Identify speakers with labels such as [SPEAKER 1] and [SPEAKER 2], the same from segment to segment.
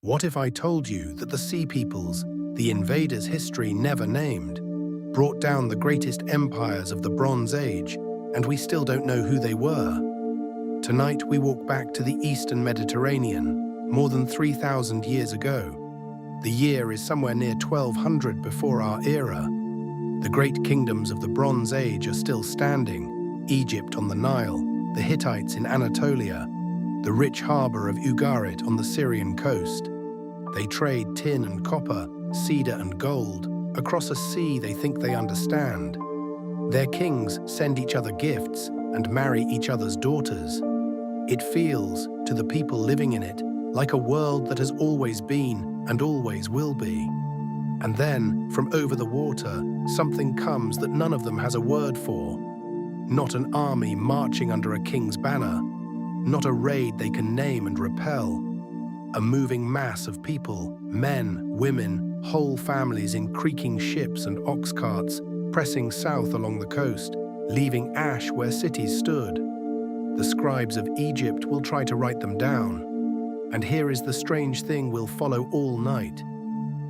[SPEAKER 1] What if I told you that the Sea Peoples, the invaders history never named, brought down the greatest empires of the Bronze Age, and we still don't know who they were? Tonight we walk back to the Eastern Mediterranean, more than 3,000 years ago. The year is somewhere near 1200 before our era. The great kingdoms of the Bronze Age are still standing: Egypt on the Nile, the Hittites in Anatolia, the rich harbor of Ugarit on the Syrian coast. They trade tin and copper, cedar and gold, across a sea they think they understand. Their kings send each other gifts and marry each other's daughters. It feels, to the people living in it, like a world that has always been and always will be. And then, from over the water, something comes that none of them has a word for. Not an army marching under a king's banner, not a raid they can name and repel. A moving mass of people, men, women, whole families in creaking ships and ox carts, pressing south along the coast, leaving ash where cities stood. The scribes of Egypt will try to write them down. And here is the strange thing we'll follow all night.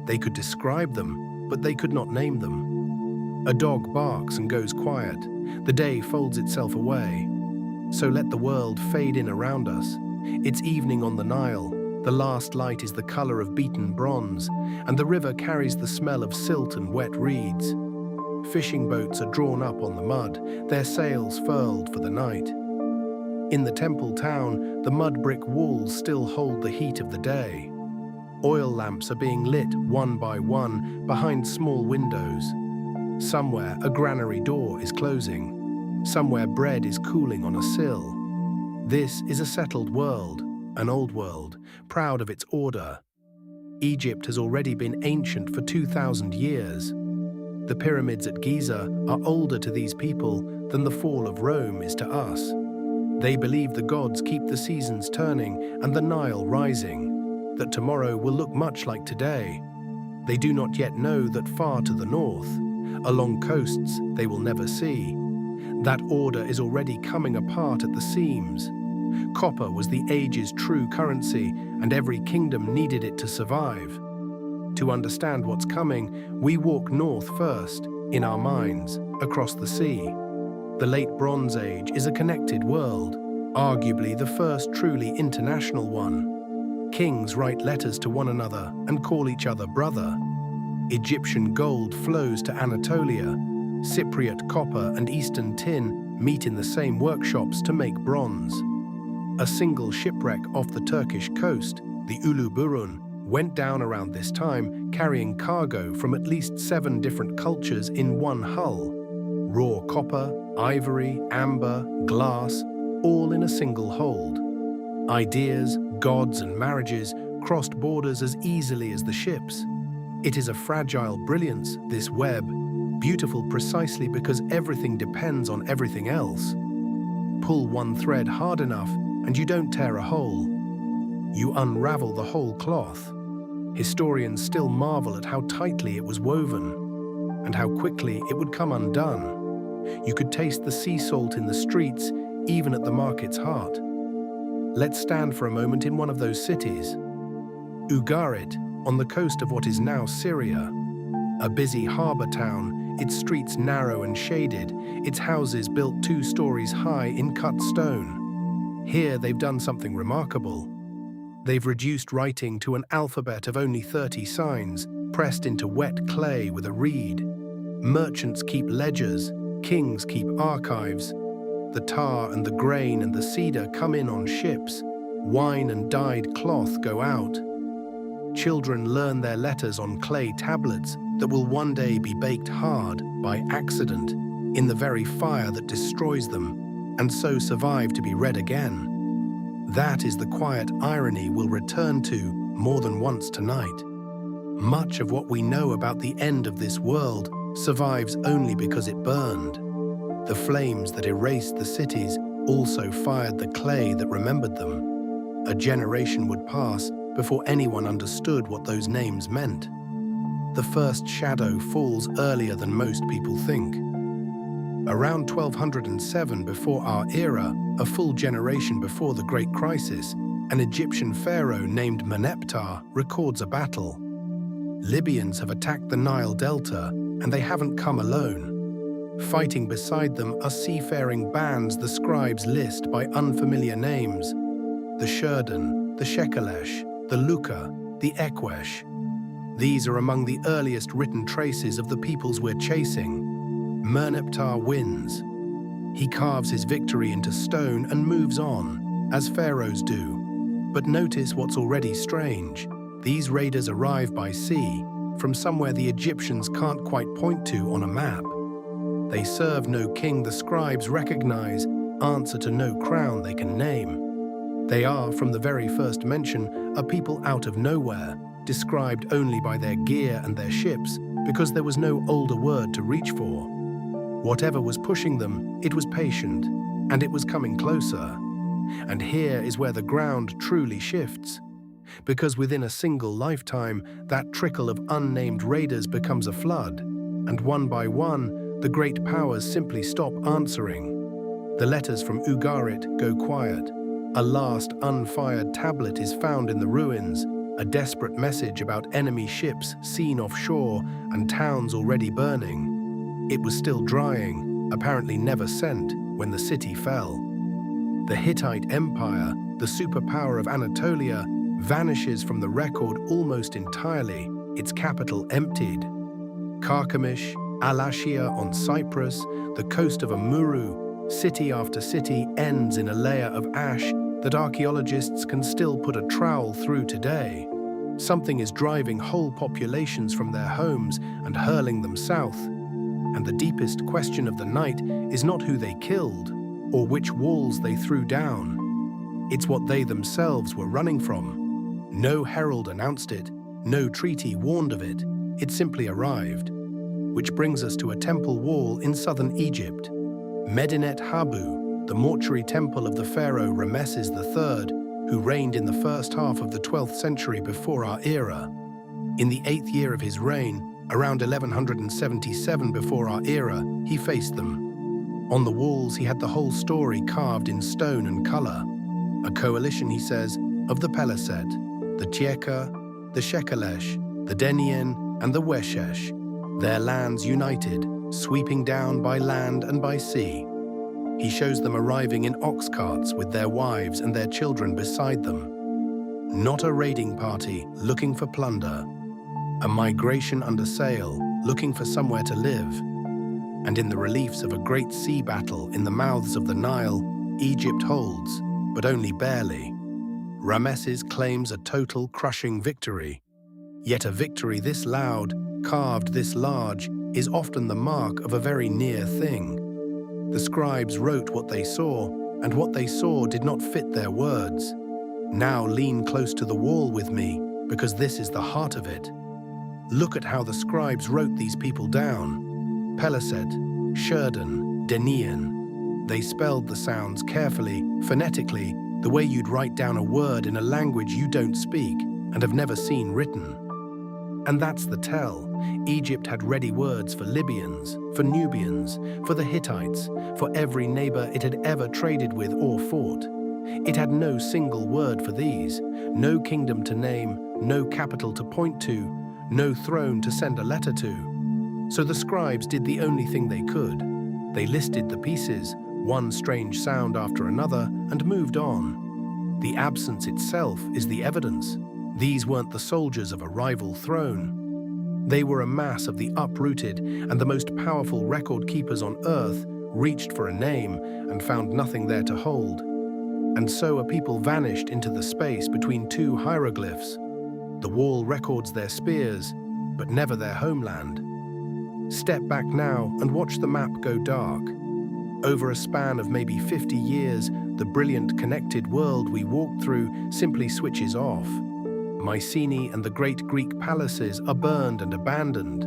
[SPEAKER 1] They could describe them, but they could not name them. A dog barks and goes quiet. The day folds itself away. So let the world fade in around us. It's evening on the Nile. The last light is the color of beaten bronze, and the river carries the smell of silt and wet reeds. Fishing boats are drawn up on the mud, their sails furled for the night. In the temple town, the mud brick walls still hold the heat of the day. Oil lamps are being lit one by one behind small windows. Somewhere a granary door is closing. Somewhere bread is cooling on a sill. This is a settled world, an old world, proud of its order. Egypt has already been ancient for 2,000 years. The pyramids at Giza are older to these people than the fall of Rome is to us. They believe the gods keep the seasons turning and the Nile rising, that tomorrow will look much like today. They do not yet know that far to the north, along coasts they will never see, that order is already coming apart at the seams. Copper was the age's true currency, and every kingdom needed it to survive. To understand what's coming, we walk north first, in our minds, across the sea. The late Bronze Age is a connected world, arguably the first truly international one. Kings write letters to one another and call each other brother. Egyptian gold flows to Anatolia. Cypriot copper and Eastern tin meet in the same workshops to make bronze. A single shipwreck off the Turkish coast, the Ulu Burun, went down around this time, carrying cargo from at least 7 different cultures in one hull. Raw copper, ivory, amber, glass, all in a single hold. Ideas, gods and marriages crossed borders as easily as the ships. It is a fragile brilliance, this web, beautiful precisely because everything depends on everything else. Pull one thread hard enough and you don't tear a hole. You unravel the whole cloth. Historians still marvel at how tightly it was woven and how quickly it would come undone. You could taste the sea salt in the streets, even at the market's heart. Let's stand for a moment in one of those cities. Ugarit, on the coast of what is now Syria. A busy harbor town, its streets narrow and shaded, its houses built 2 stories high in cut stone. Here they've done something remarkable. They've reduced writing to an alphabet of only 30 signs, pressed into wet clay with a reed. Merchants keep ledgers, kings keep archives. The tar and the grain and the cedar come in on ships. Wine and dyed cloth go out. Children learn their letters on clay tablets that will one day be baked hard by accident in the very fire that destroys them, and so survive to be read again. That is the quiet irony we'll return to more than once tonight. Much of what we know about the end of this world survives only because it burned. The flames that erased the cities also fired the clay that remembered them. A generation would pass before anyone understood what those names meant. The first shadow falls earlier than most people think. Around 1207 before our era, a full generation before the Great Crisis, An Egyptian pharaoh named Meneptah records a battle. Libyans have attacked the Nile Delta, and they haven't come alone. Fighting beside them are seafaring bands the scribes list by unfamiliar names: the Shurdan, the Shekelesh, the Luka, the Ekwesh. These are among the earliest written traces of the peoples we're chasing. Merneptah wins. He carves his victory into stone and moves on, as pharaohs do. But notice what's already strange. These raiders arrive by sea, from somewhere the Egyptians can't quite point to on a map. They serve no king the scribes recognize, answer to no crown they can name. They are, from the very first mention, a people out of nowhere, described only by their gear and their ships, because there was no older word to reach for. Whatever was pushing them, it was patient, and it was coming closer. And here is where the ground truly shifts. Because within a single lifetime, that trickle of unnamed raiders becomes a flood, and one by one, the great powers simply stop answering. The letters from Ugarit go quiet. A last unfired tablet is found in the ruins, a desperate message about enemy ships seen offshore and towns already burning. It was still drying, apparently never sent, when the city fell. The Hittite Empire, the superpower of Anatolia, vanishes from the record almost entirely, its capital emptied. Carchemish, Al-Ashir on Cyprus, the coast of Amuru, city after city ends in a layer of ash that archaeologists can still put a trowel through today. Something is driving whole populations from their homes and hurling them south. And the deepest question of the night is not who they killed, or which walls they threw down. It's what they themselves were running from. No herald announced it, no treaty warned of it, it simply arrived. Which brings us to a temple wall in southern Egypt. Medinet Habu, the mortuary temple of the pharaoh Rameses III, who reigned in the first half of the 12th century before our era. In the 8th year of his reign, around 1177 before our era, he faced them. On the walls, he had the whole story carved in stone and color. A coalition, he says, of the Peleset, the Tieka, the Shekelesh, the Denien, and the Weshesh, their lands united, sweeping down by land and by sea. He shows them arriving in ox carts with their wives and their children beside them. Not a raiding party looking for plunder, a migration under sail looking for somewhere to live. And in the reliefs of a great sea battle in the mouths of the Nile, Egypt holds, but only barely. Rameses claims a total crushing victory. Yet a victory this loud, carved this large, is often the mark of a very near thing. The scribes wrote what they saw, and what they saw did not fit their words. Now lean close to the wall with me, because this is the heart of it. Look at how the scribes wrote these people down. Peleset, Shurdan, Denien. They spelled the sounds carefully, phonetically, the way you'd write down a word in a language you don't speak and have never seen written. And that's the tell. Egypt had ready words for Libyans, for Nubians, for the Hittites, for every neighbor it had ever traded with or fought. It had no single word for these, no kingdom to name, no capital to point to, no throne to send a letter to. So the scribes did the only thing they could. They listed the pieces, one strange sound after another, and moved on. The absence itself is the evidence. These weren't the soldiers of a rival throne. They were a mass of the uprooted, and the most powerful record keepers on earth reached for a name and found nothing there to hold. And so a people vanished into the space between two hieroglyphs. The wall records their spears, but never their homeland. Step back now and watch the map go dark. Over a span of maybe 50 years, the brilliant connected world we walked through simply switches off. Mycenae and the great Greek palaces are burned and abandoned.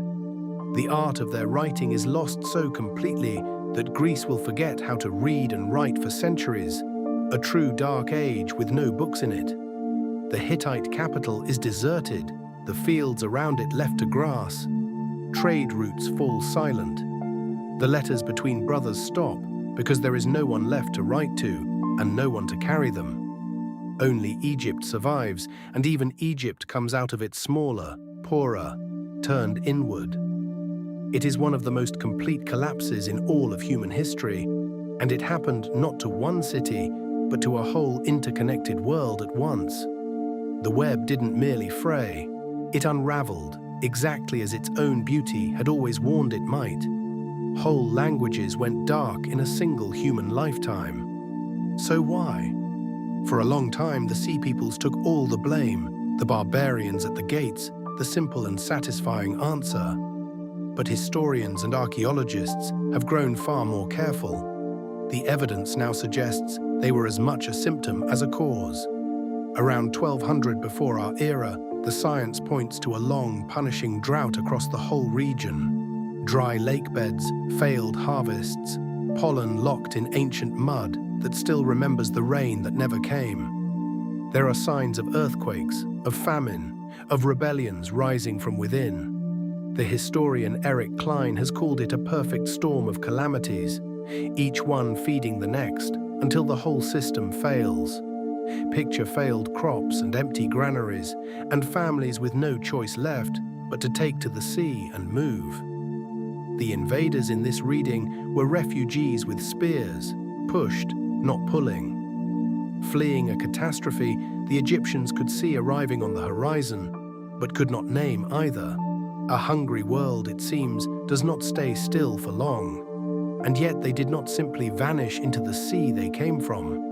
[SPEAKER 1] The art of their writing is lost so completely that Greece will forget how to read and write for centuries, a true dark age with no books in it. The Hittite capital is deserted, the fields around it left to grass. Trade routes fall silent. The letters between brothers stop because there is no one left to write to and no one to carry them. Only Egypt survives, and even Egypt comes out of it smaller, poorer, turned inward. It is one of the most complete collapses in all of human history, and it happened not to one city, but to a whole interconnected world at once. The web didn't merely fray, it unraveled, exactly as its own beauty had always warned it might. Whole languages went dark in a single human lifetime. So why? For a long time, the Sea Peoples took all the blame, the barbarians at the gates, the simple and satisfying answer. But historians and archaeologists have grown far more careful. The evidence now suggests they were as much a symptom as a cause. Around 1200 before our era, the science points to a long, punishing drought across the whole region. Dry lake beds, failed harvests, pollen locked in ancient mud that still remembers the rain that never came. There are signs of earthquakes, of famine, of rebellions rising from within. The historian Eric Klein has called it a perfect storm of calamities, each one feeding the next until the whole system fails. Picture failed crops and empty granaries, and families with no choice left but to take to the sea and move. The invaders in this reading were refugees with spears, pushed, not pulling. Fleeing a catastrophe the Egyptians could see arriving on the horizon, but could not name either. A hungry world, it seems, does not stay still for long. And yet they did not simply vanish into the sea they came from.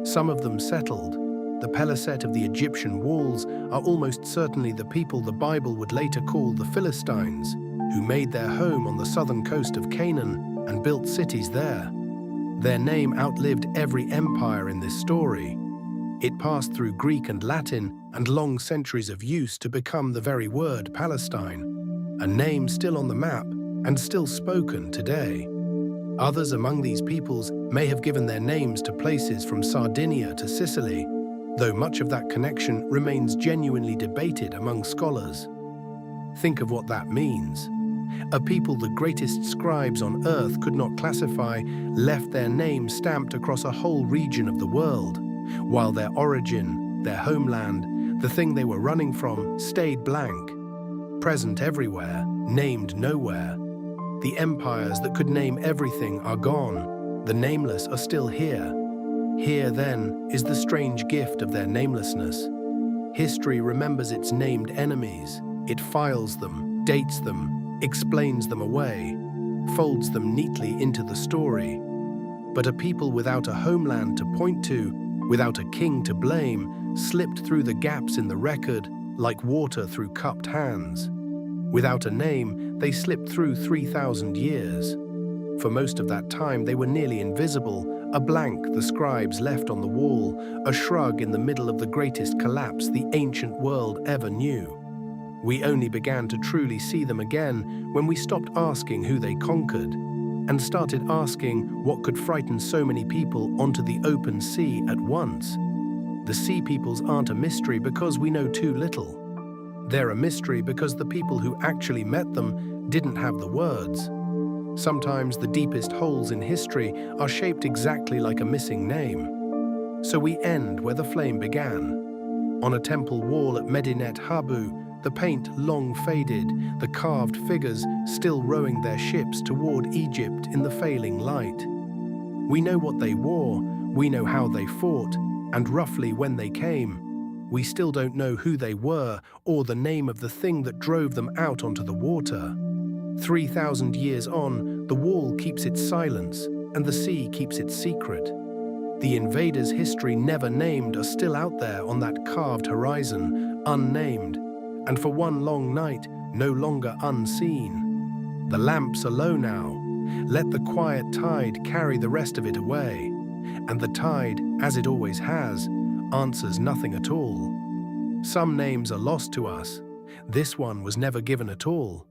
[SPEAKER 1] Some of them settled. The Peliset of the Egyptian walls are almost certainly the people the Bible would later call the Philistines, who made their home on the southern coast of Canaan and built cities there. Their name outlived every empire in this story. It passed through Greek and Latin and long centuries of use to become the very word Palestine, a name still on the map and still spoken today. Others among these peoples may have given their names to places from Sardinia to Sicily, though much of that connection remains genuinely debated among scholars. Think of what that means. A people the greatest scribes on earth could not classify left their name stamped across a whole region of the world, while their origin, their homeland, the thing they were running from, stayed blank. Present everywhere, named nowhere. The empires that could name everything are gone. The nameless are still here. Here, then, is the strange gift of their namelessness. History remembers its named enemies. It files them, dates them, explains them away, folds them neatly into the story. But a people without a homeland to point to, without a king to blame, slipped through the gaps in the record like water through cupped hands. Without a name, they slipped through 3,000 years. For most of that time, they were nearly invisible, a blank the scribes left on the wall, a shrug in the middle of the greatest collapse the ancient world ever knew. We only began to truly see them again when we stopped asking who they conquered and started asking what could frighten so many people onto the open sea at once. The Sea Peoples aren't a mystery because we know too little. They're a mystery because the people who actually met them didn't have the words. Sometimes the deepest holes in history are shaped exactly like a missing name. So we end where the flame began. On a temple wall at Medinet Habu, the paint long faded, the carved figures still rowing their ships toward Egypt in the failing light. We know what they wore, we know how they fought, and roughly when they came. We still don't know who they were or the name of the thing that drove them out onto the water. 3,000 years on, the wall keeps its silence, and the sea keeps its secret. The invaders history never named are still out there on that carved horizon, unnamed, and for one long night, no longer unseen. The lamps are low now. Let the quiet tide carry the rest of it away. And the tide, as it always has, answers nothing at all. Some names are lost to us. This one was never given at all.